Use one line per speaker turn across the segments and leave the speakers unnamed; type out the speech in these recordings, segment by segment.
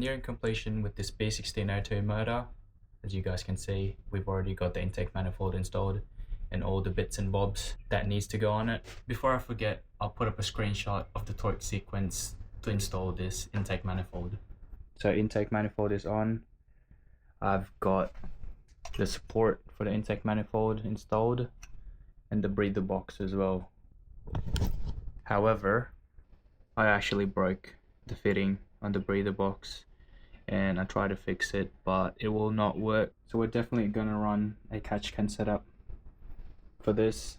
nearing completion with this B16A2 motor. As you guys can see, we've already got the intake manifold installed and all the bits and bobs that needs to go on it. Before I forget, I'll put up a screenshot of the torque sequence to install this intake manifold. So intake manifold is on. I've got the support for the intake manifold installed and the breather box as well. However, I actually broke the fitting on the breather box and I tried to fix it, but it will not work. So we're definitely gonna run a catch can setup for this.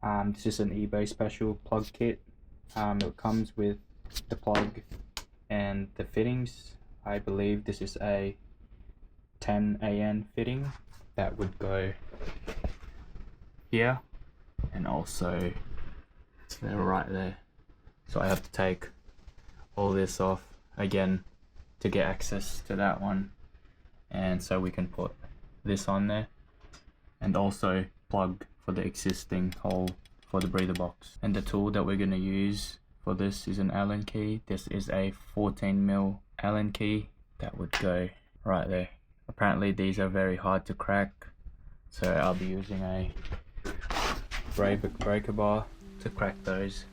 This is an eBay special plug kit. It comes with the plug and the fittings. I believe this is a 10AN fitting that would go here and also it's there, right there. So I have to take all this off again to get access to that one, and so we can put this on there and also plug for the existing hole for the breather box. And the tool that we're going to use for this is an Allen key. This is a 14mm Allen key that would go right there. Apparently these are very hard to crack, so I'll be using a breaker bar to crack those.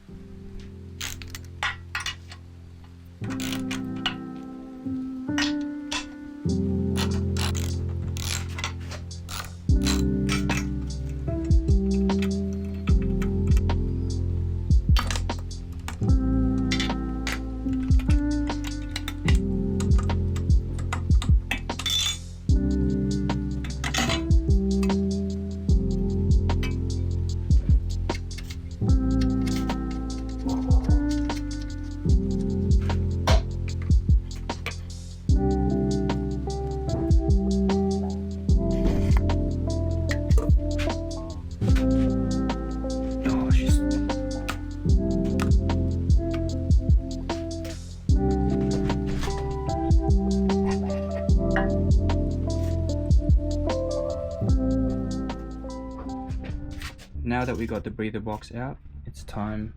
Now that we got the breather box out, it's time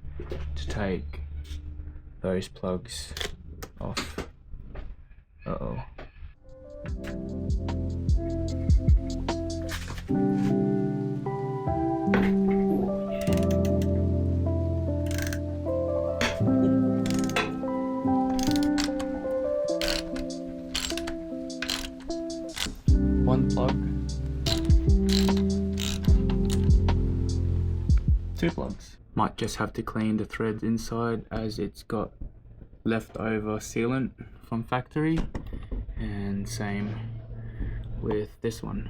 to take those plugs off. Uh-oh. One plug. Two plugs. Might just have to clean the threads inside as it's got leftover sealant from factory, and same with this one.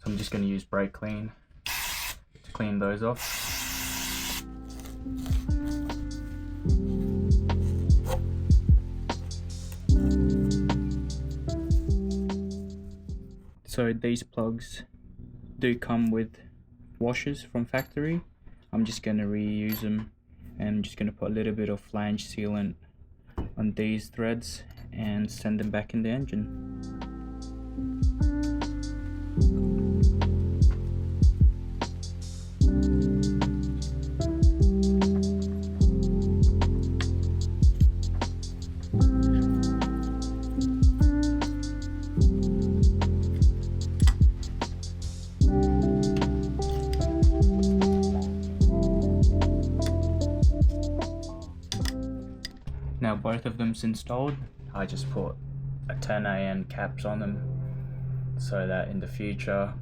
So I'm just going to use brake clean to clean those off. So these plugs do come with washers from factory. I'm just going to reuse them, and I'm just going to put a little bit of flange sealant on these threads and send them back in the engine. Now both of them's installed. I just put a 10AN caps on them so that in the future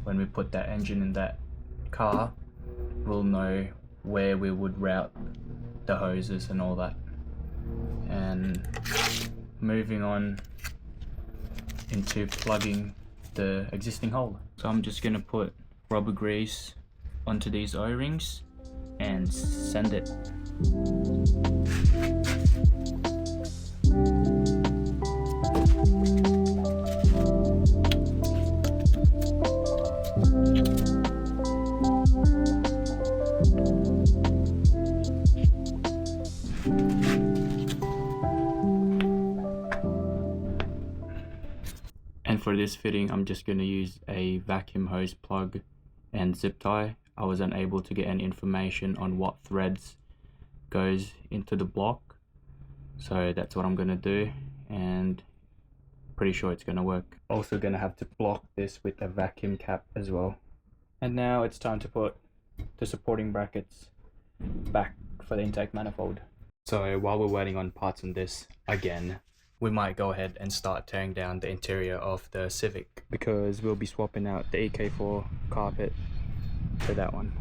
when we put that engine in that car, we'll know where we would route the hoses and all that. And moving on into plugging the existing hole. So I'm just gonna put rubber grease onto these O-rings and send it. And for this fitting, I'm just going to use a vacuum hose plug and zip tie. I was unable to get any information on what threads goes into the block, so that's what I'm going to do. and pretty sure it's gonna work. Also gonna have to block this with a vacuum cap as well. And now it's time to put the supporting brackets back for the intake manifold. So while we're waiting on parts on this, again, we might go ahead and start tearing down the interior of the Civic, because we'll be swapping out the EK4 carpet for that one.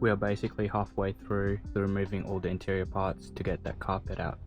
We are basically halfway through removing all the interior parts to get that carpet out.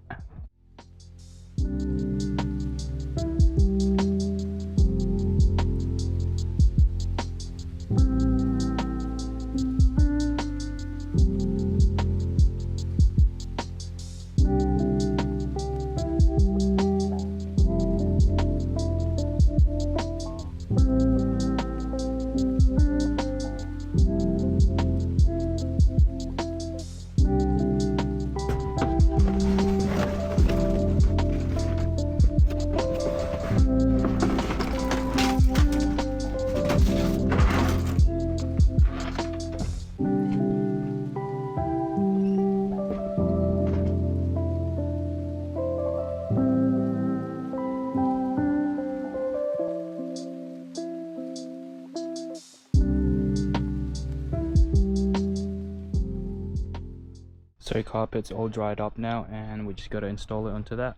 So carpet's all dried up now, and we just got to install it onto that.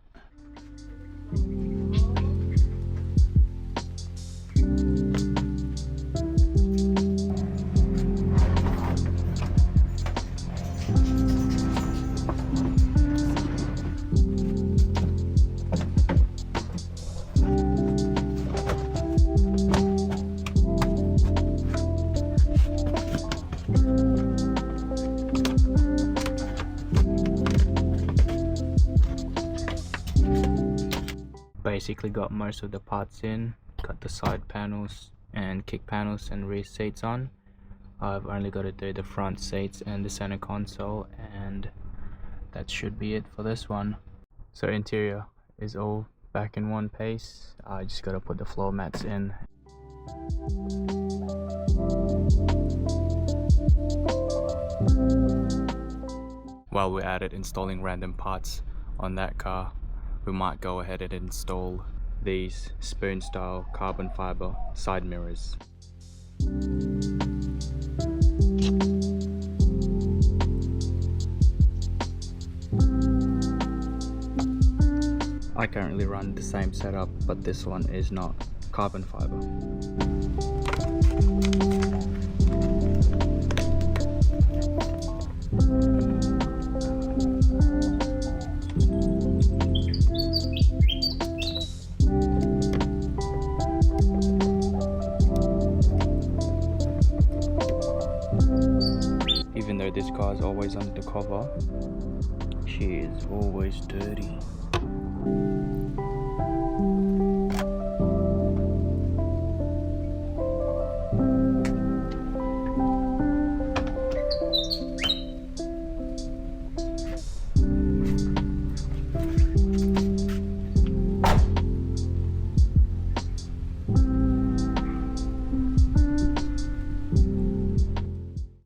Basically got most of the parts in, got the side panels and kick panels and rear seats on. I've only got to do the front seats and the center console, and that should be it for this one. So interior is all back in one piece. I just got to put the floor mats in. While we're at it installing random parts on that car, we might go ahead and install these spoon style carbon fiber side mirrors. I currently run the same setup, but this one is not carbon fiber. Even though this car is always undercover, she is always dirty.